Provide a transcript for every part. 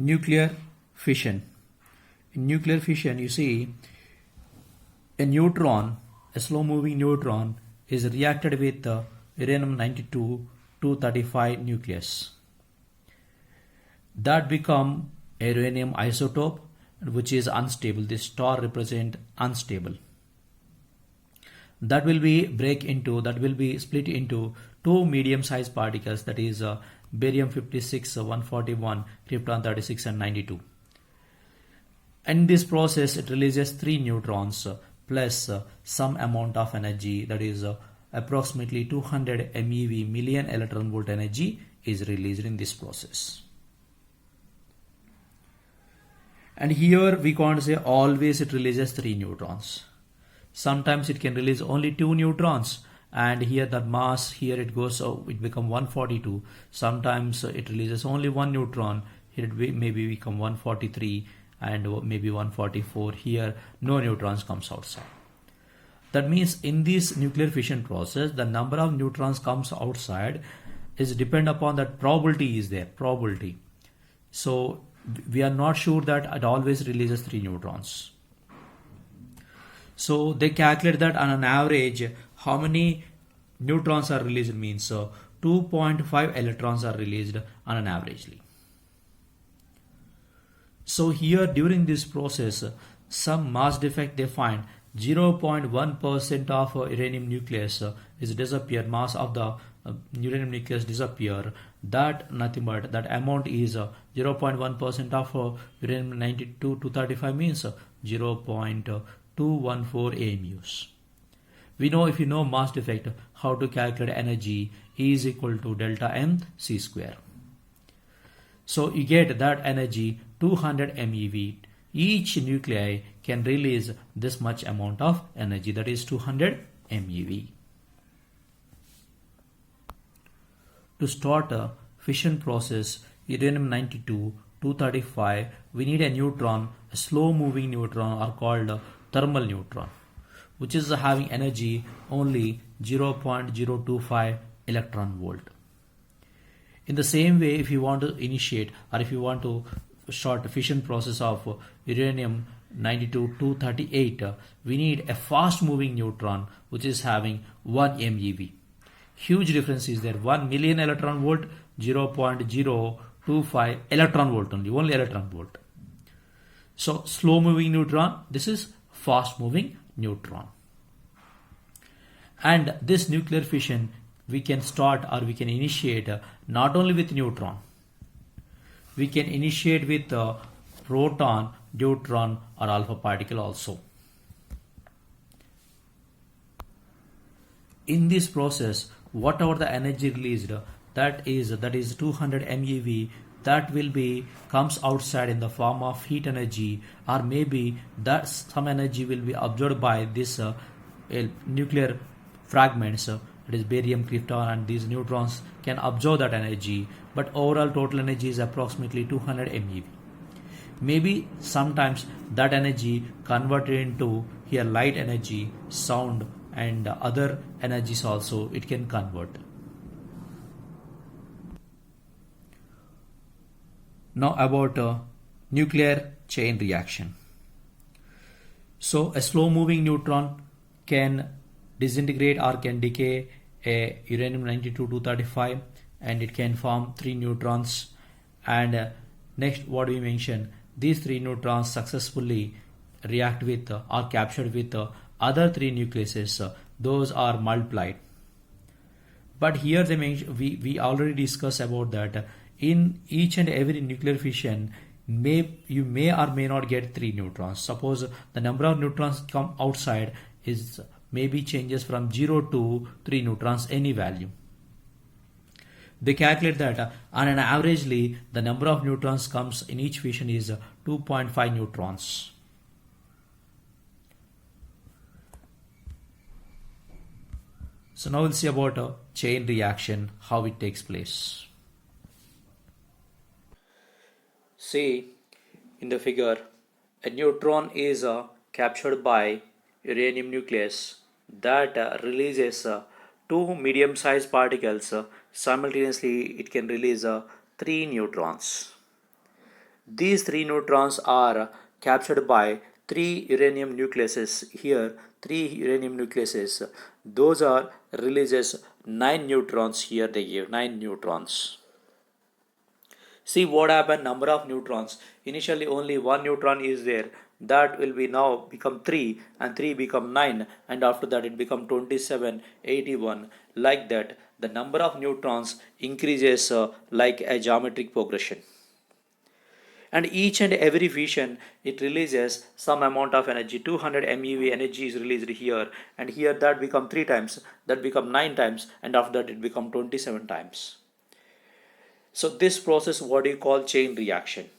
Nuclear fission. In nuclear fission, you see a neutron, a slow moving neutron, is reacted with the uranium 92 235 nucleus. That become a uranium isotope which is unstable. This star represent unstable. That will be split into two medium sized particles, that is barium 56 141, krypton 36 and 92. In this process it releases three neutrons plus some amount of energy, that is approximately 200 MeV, million electron volt energy is released in this process. And here we can't say always it releases three neutrons. Sometimes it can release only two neutrons, and here the mass here it goes, so it become 142. Sometimes it releases only one neutron, here it maybe become 143 and maybe 144. Here no neutrons comes outside. That means in this nuclear fission process the number of neutrons comes outside is depend upon that probability is there, probability. So we are not sure that it always releases three neutrons. So they calculate that on an average how many neutrons are released, means 2.5 electrons are released on an averagely. So here during this process some mass defect they find, 0.1% of uranium nucleus is disappear, mass of the uranium nucleus disappear. That nothing but that amount is 0.1% of uranium 92 235 means 0.214 AMUs. We know, if you know mass defect, how to calculate energy, E is equal to delta M C square. So you get that energy 200 MeV. Each nuclei can release this much amount of energy, that is 200 MeV. To start a fission process, uranium 92 235, we need a neutron, a slow moving neutron, are called thermal neutron, which is having energy only 0.025 electron volt. In the same way, if you want to initiate or if you want to start a fission process of uranium 92 238, we need a fast moving neutron which is having 1 MeV. Huge difference is there, 1 million electron volt, 0.025 electron volt only electron volt. So slow moving neutron, this is fast moving neutron. And this nuclear fission we can start or we can initiate not only with neutron, we can initiate with proton, deuteron or alpha particle also. In this process, whatever the energy released, that is 200 MeV, that will be comes outside in the form of heat energy, or maybe that some energy will be absorbed by this nuclear fragments, it is barium, krypton, and these neutrons can absorb that energy, but overall total energy is approximately 200 MeV. Maybe sometimes that energy converted into here light energy, sound and other energies also it can convert. Now about nuclear chain reaction. So a slow moving neutron can disintegrate or can decay a uranium 92 235 and it can form three neutrons, and next what we mentioned, these three neutrons successfully react with or captured with other three nucleuses, those are multiplied. But here they mention, we already discussed about that in each and every nuclear fission you may or may not get three neutrons. Suppose the number of neutrons come outside is maybe changes from 0 to 3 neutrons, any value. They calculate that on an averagely the number of neutrons comes in each fission is 2.5 neutrons. So now we'll see about a chain reaction, how it takes place. See in the figure, a neutron is captured by uranium nucleus that releases two medium sized particles. Simultaneously it can release three neutrons. These three neutrons are captured by three uranium nucleuses. Here, three uranium nucleuses. Those are releases nine neutrons. Here they give nine neutrons. See what happened, number of neutrons. Initially only one neutron is there. That will be now become 3 and 3 become 9 and after that it become 27, 81 like that. The number of neutrons increases like a geometric progression. And each and every fission it releases some amount of energy. 200 MeV energy is released here and here that become 3 times, that become 9 times and after that it become 27 times. So this process what you call chain reaction.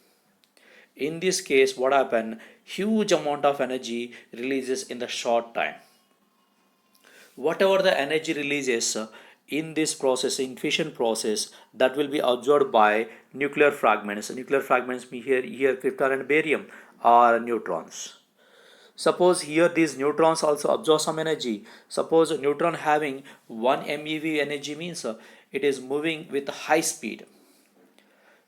In this case what happen, huge amount of energy releases in the short time. Whatever the energy releases in this process, in fission process, that will be absorbed by nuclear fragments. Nuclear fragments mean here krypton and barium are neutrons. Suppose here these neutrons also absorb some energy. Suppose a neutron having 1 MeV energy means it is moving with high speed.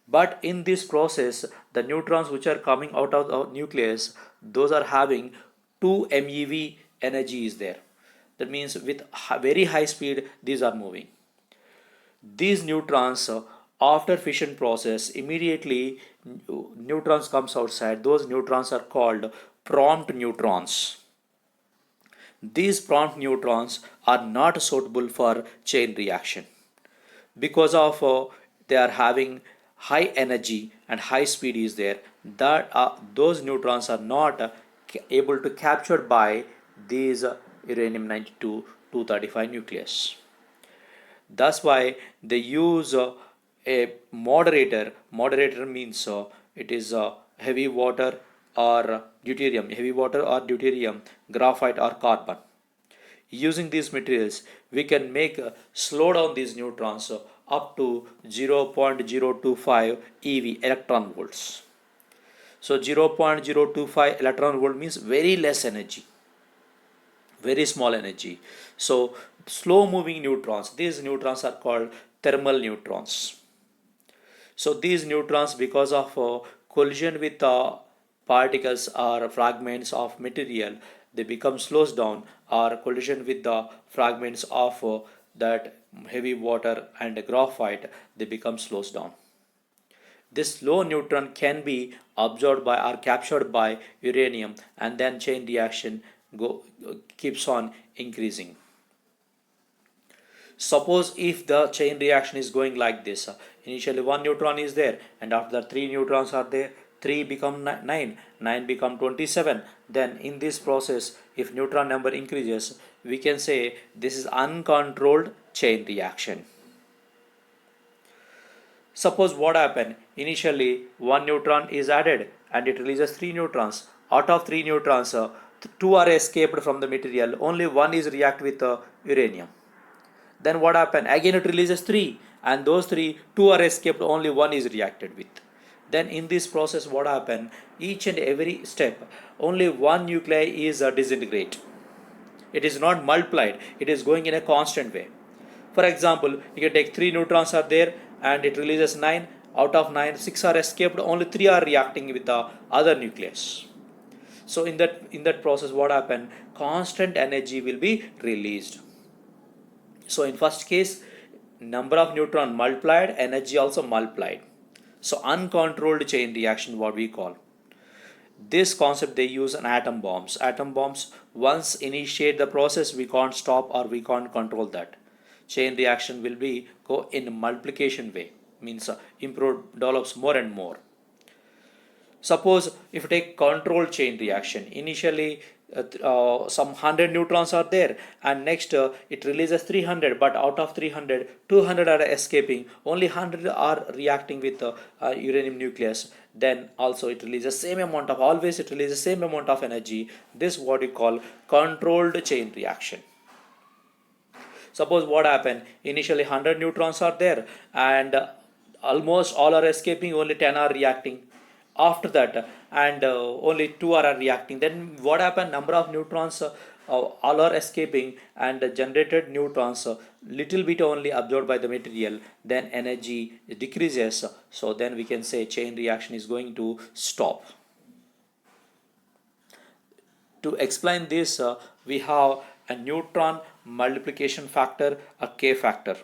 But in this process, the neutrons which are coming out of the nucleus, those are having 2 MeV energy is there. That means with very high speed, these are moving. These neutrons, after fission process, immediately neutrons comes outside. Those neutrons are called prompt neutrons. These prompt neutrons are not suitable for chain reaction because of they are having high energy and high speed is there, that those neutrons are not able to capture by these uranium 92 235 nucleus. That's why they use a moderator means it is heavy water or deuterium, graphite or carbon. Using these materials we can make slow down these neutrons up to 0.025 eV electron volts. So 0.025 electron volt means very less energy, very small energy. So slow moving neutrons, these neutrons are called thermal neutrons. So these neutrons, because of collision with particles or fragments of material, they become slows down, or collision with the fragments of that heavy water and graphite, they become slows down. This low neutron can be absorbed by or captured by uranium and then chain reaction keeps on increasing. Suppose if the chain reaction is going like this, initially one neutron is there and after that three neutrons are there, 3 become 9, 9 become 27. Then in this process if neutron number increases, we can say this is uncontrolled chain reaction. Suppose what happened, initially one neutron is added and it releases 3 neutrons. Out of 3 neutrons, 2 are escaped from the material, only one is react with uranium. Then what happened, again it releases 3 and those 3, 2 are escaped, only one is reacted with. Then in this process what happened, each and every step only one nuclei is disintegrate. It is not multiplied, it is going in a constant way. For example, you can take 3 neutrons are there and it releases 9. Out of 9, 6 are escaped, only 3 are reacting with the other nucleus. So in that process what happened, constant energy will be released. So in first case, number of neutron multiplied, energy also multiplied. So uncontrolled chain reaction what we call. This concept they use on atom bombs. Atom bombs once initiate the process, we can't stop or we can't control that. Chain reaction will be go in multiplication way, means improve develops more and more. Suppose if you take controlled chain reaction, initially some 100 neutrons are there and next it releases 300, but out of 300, 200 are escaping, only 100 are reacting with the uranium nucleus. Then also it releases same amount of, always it releases same amount of energy. This what we call controlled chain reaction. Suppose what happened, initially 100 neutrons are there and almost all are escaping, only 10 are reacting. After that and only 2 are reacting. Then what happened, number of neutrons all are escaping, and the generated neutrons little bit only absorbed by the material, then energy decreases. So then we can say chain reaction is going to stop. To explain this, we have a neutron multiplication factor, a K factor.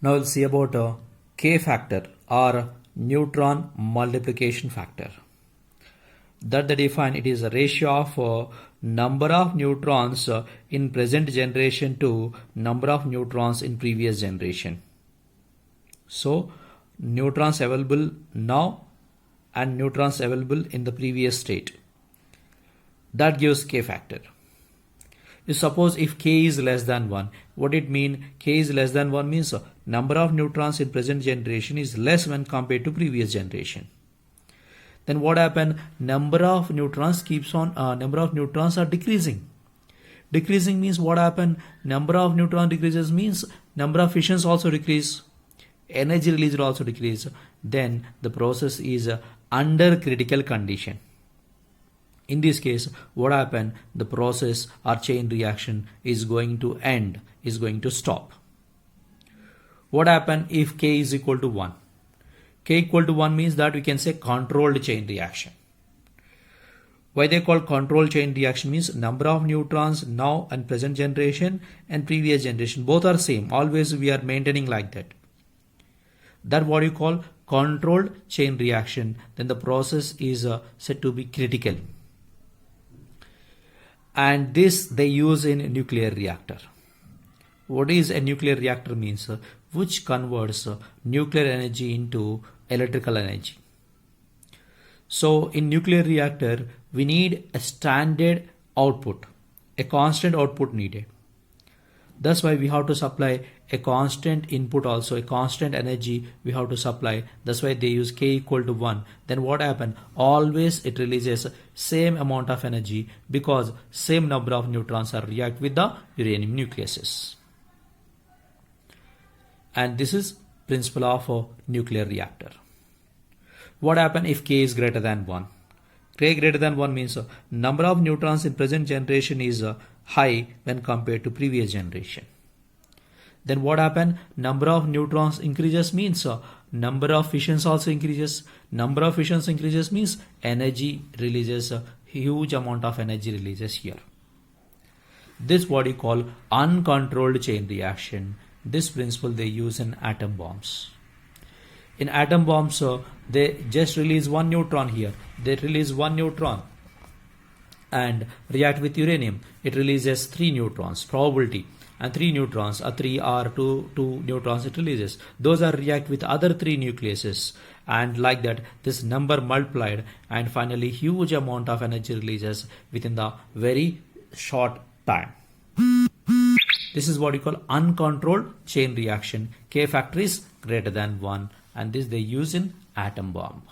Now we'll see about a K factor or neutron multiplication factor. That they define, it is a ratio of number of neutrons in present generation to number of neutrons in previous generation. So neutrons available now and neutrons available in the previous state. That gives K factor. You suppose if K is less than 1, what it mean? K is less than 1 means number of neutrons in present generation is less when compared to previous generation. Then what happen? Number of neutrons are decreasing. Decreasing means what happen? Number of neutron decreases means number of fissions also decrease. Energy release will also decrease. Then the process is under critical condition. In this case, what happen? The process or chain reaction is going to end, is going to stop. What happen if K is equal to 1? K equal to 1 means that we can say controlled chain reaction. Why they call controlled chain reaction means number of neutrons now and present generation and previous generation both are same. Always we are maintaining like that. That what you call controlled chain reaction. Then the process is said to be critical. And this they use in a nuclear reactor. What is a nuclear reactor means? Which converts nuclear energy into electrical energy. So in nuclear reactor, we need a standard output, a constant output needed. That's why we have to supply a constant input also, a constant energy we have to supply. That's why they use K equal to 1. Then what happen? Always it releases same amount of energy because same number of neutrons are react with the uranium nucleuses. And this is principle of a nuclear reactor. What happen if K is greater than 1? K greater than 1 means number of neutrons in present generation is high when compared to previous generation. Then what happen? Number of neutrons increases means number of fissions also increases. Number of fissions increases means energy releases, a huge amount of energy releases here. This what you call uncontrolled chain reaction. This principle they use in atom bombs. In atom bombs, they just release one neutron here. They release one neutron and react with uranium. It releases 3 neutrons, probability, and 3 neutrons, 3 or 2 neutrons it releases. Those are react with other 3 nucleuses, and like that this number multiplied, and finally huge amount of energy releases within the very short time. This is what you call uncontrolled chain reaction. K factor is greater than 1, and this they use in atom bomb.